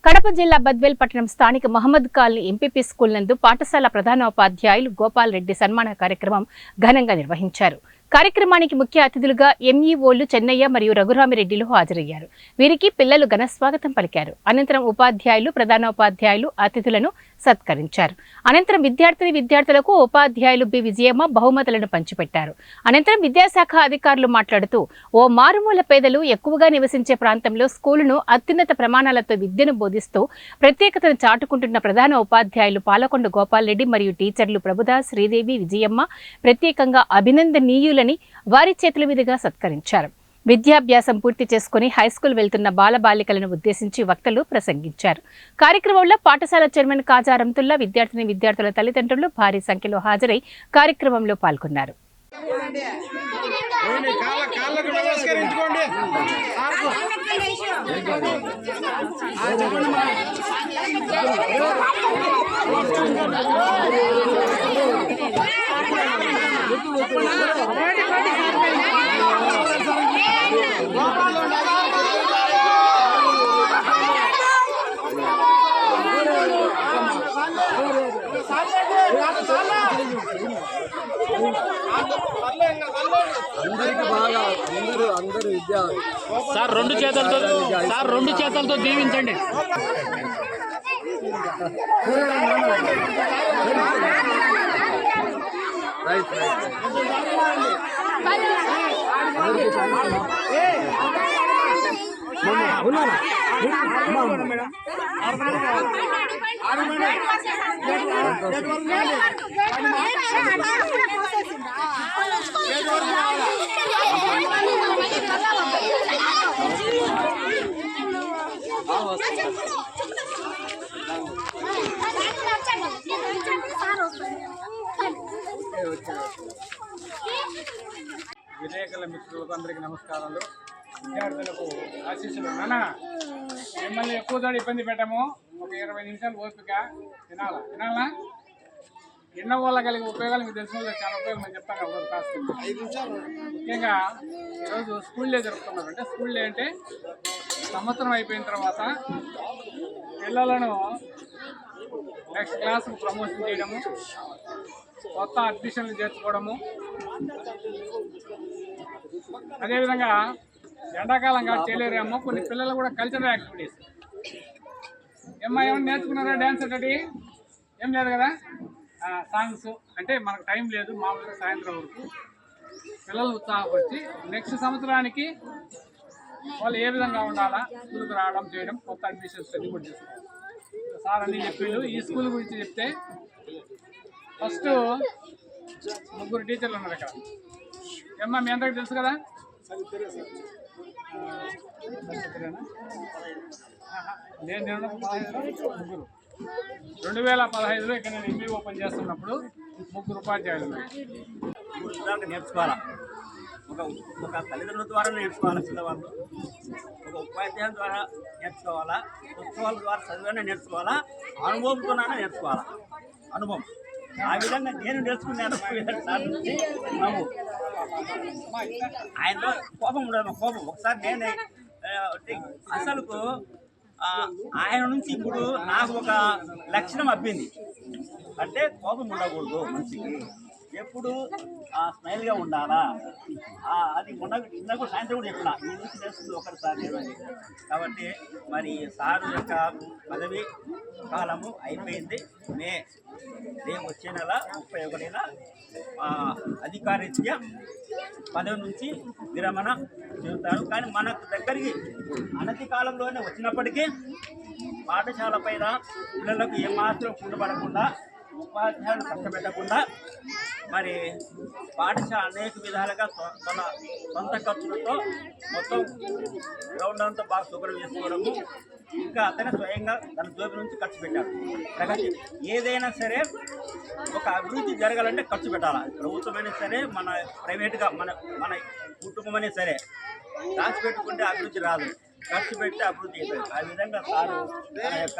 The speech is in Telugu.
కడప జిల్లా బద్వేల్ పట్టణం స్థానిక మహమ్మద్ కాలనీ ఎంపీపీ స్కూల్ నందు పాఠశాల ప్రధానోపాధ్యాయులు గోపాల్ రెడ్డి సన్మాన కార్యక్రమం ఘనంగా నిర్వహించారు. కార్యక్రమానికి ముఖ్య అతిథులుగా ఎంఈఓలు చెన్నయ్య మరియు రఘురామిరెడ్డిలు హాజరయ్యారు. వీరికి పిల్లలు ఘన స్వాగతం పలికారు. అనంతరం ఉపాధ్యాయులు, ప్రధానోపాధ్యాయులు అతిథులను సత్కరించారు. అనంతరం విద్యార్థులకు ఉపాధ్యాయులు బి విజయమ్మ బహుమతులను పంచిపెట్టారు. అనంతరం విద్యాశాఖ అధికారులు మాట్లాడుతూ ఓ మారుమూల పేదలు ఎక్కువగా నివసించే ప్రాంతంలో స్కూలును అత్యున్నత ప్రమాణాలతో విద్యను బోధిస్తూ ప్రత్యేకతను చాటుకుంటున్న ప్రధాన ఉపాధ్యాయులు పాలకొండ గోపాల్ రెడ్డి మరియు టీచర్లు ప్రభుదాస్, శ్రీదేవి, విజయమ్మ ప్రత్యేకంగా అభినందనీయులని వారి చేతుల మీదుగా సత్కరించారు. విద్యాభ్యాసం పూర్తి చేసుకుని హైస్కూల్ వెళ్తున్న బాలబాలికలను ఉద్దేశించి వక్తలు ప్రసంగించారు. కార్యక్రమంలో పాఠశాల చైర్మన్ కాజా రమ్తుల్లా, విద్యార్థుల తల్లిదండ్రులు భారీ సంఖ్యలో హాజరై కార్యక్రమంలో పాల్గొన్నారు. సార్ రెండు చేతులతో దీవించండి. విలేకరుల మిత్రులకు అందరికీ నమస్కారాలు. విద్యార్థులకు ఆశీస్సులు. నాన్న మిమ్మల్ని ఎక్కువ ఇబ్బంది పెట్టాము. ఒక 20 నిమిషాలు ఓపిక వినాలా ఎన్నో వల్ల కలిగే ఉపయోగాలు మీకు తెలిసిన వాళ్ళు చాలా ఉపయోగం అని చెప్తాను. ఒకరోజు కాస్త 5 నిమిషాలు. ముఖ్యంగా ఈరోజు స్కూల్ డే జరుపుతున్నారు. అంటే స్కూల్ డే అంటే సంవత్సరం అయిపోయిన తర్వాత పిల్లలను నెక్స్ట్ క్లాస్కు ప్రమోషన్ చేయడము, కొత్త అడ్మిషన్లు చేర్చుకోవడము, అదేవిధంగా ఎండాకాలం కాదు చేయలేరేమో కొన్ని పిల్లలు కూడా కల్చరల్ యాక్టివిటీస్ ఏమైనా నేర్చుకున్నారా? డ్యాన్స్ ఒకటి ఏం లేదు కదా, సాంగ్స్ అంటే మనకు టైం లేదు. మామూలుగా సాయంత్రం వరకు పిల్లలు ఉత్సాహపరిచి నెక్స్ట్ సంవత్సరానికి వాళ్ళు ఏ విధంగా ఉండాలా, స్కూల్కి రావడం చేయడం, కొత్త అడ్మిషన్స్ అన్ని కూడా చేసుకోవాలి. సార్ అన్నీ చెప్పారు. ఈ స్కూల్ గురించి చెప్తే ఫస్ట్ 3 టీచర్లు ఉన్నారు ఇక్కడ. ఏమ్మా మీ అందరికి తెలుసు కదా, నేను 2015లో ఇక్కడ నేను ఎంబీ ఓపెన్ చేస్తున్నప్పుడు 3 ఉపాధ్యాయులు నేర్చుకోవాలా. ఒక తల్లిదండ్రుల ద్వారా నేర్చుకోవాలా, పిల్లవాళ్ళు ఒక ఉపాధ్యాయుల ద్వారా నేర్చుకోవాలా, పుస్తకాల ద్వారా చదివానే నేర్చుకోవాలా, అనుభవంతోనే నేర్చుకోవాలా. అనుభవం ఆ విధంగా నేను నేర్చుకున్నాను. నవ్వు ఆయనలో కోపం ఉండదు. కోపం ఒకసారి నేనే అసలుకు ఆయన నుంచి ఇప్పుడు నాకు ఒక లక్షణం అబ్బింది. అంటే కోపం ఉండకూడదు మనిషికి, ఎప్పుడు స్మైల్గా ఉండాలా. అది ఇందాక సాయంత్రం కూడా చెప్పిన ఈ నుంచి చేస్తుంది ఒకరిసారి నేను. కాబట్టి మరి సారు యొక్క పదవి కాలము అయిపోయింది. రేపు వచ్చే నెల 31న అధికారరీత్యా పదవి నుంచి విరమణ చెబుతారు. కానీ మనకు దగ్గరికి అనతి కాలంలోనే వచ్చినప్పటికీ పాఠశాల పైన పిల్లలకు ఏమాత్రం కుండపడకుండా, ఉపాధ్యాయులు కష్టపెట్టకుండా మరి పాఠశాల అనేక విధాలుగా తన సొంత ఖర్చులతో మొత్తం గ్రౌండ్ అంతా బాగా శుభ్రం చేసుకోవడము, ఇంకా అతనే స్వయంగా తన జోబు నుంచి ఖర్చు పెట్టారు. ప్రగతి ఏదైనా సరే ఒక అభివృద్ధి జరగాలంటే ఖర్చు పెట్టాలి. ప్రభుత్వమైనా సరే, మన ప్రైవేట్గా మన కుటుంబమైనా సరే, దాచి పెట్టుకుంటే అభివృద్ధి రాదు, ఖర్చు పెడితే అభివృద్ధి అవుతుంది. ఆ విధంగా సారు తన యొక్క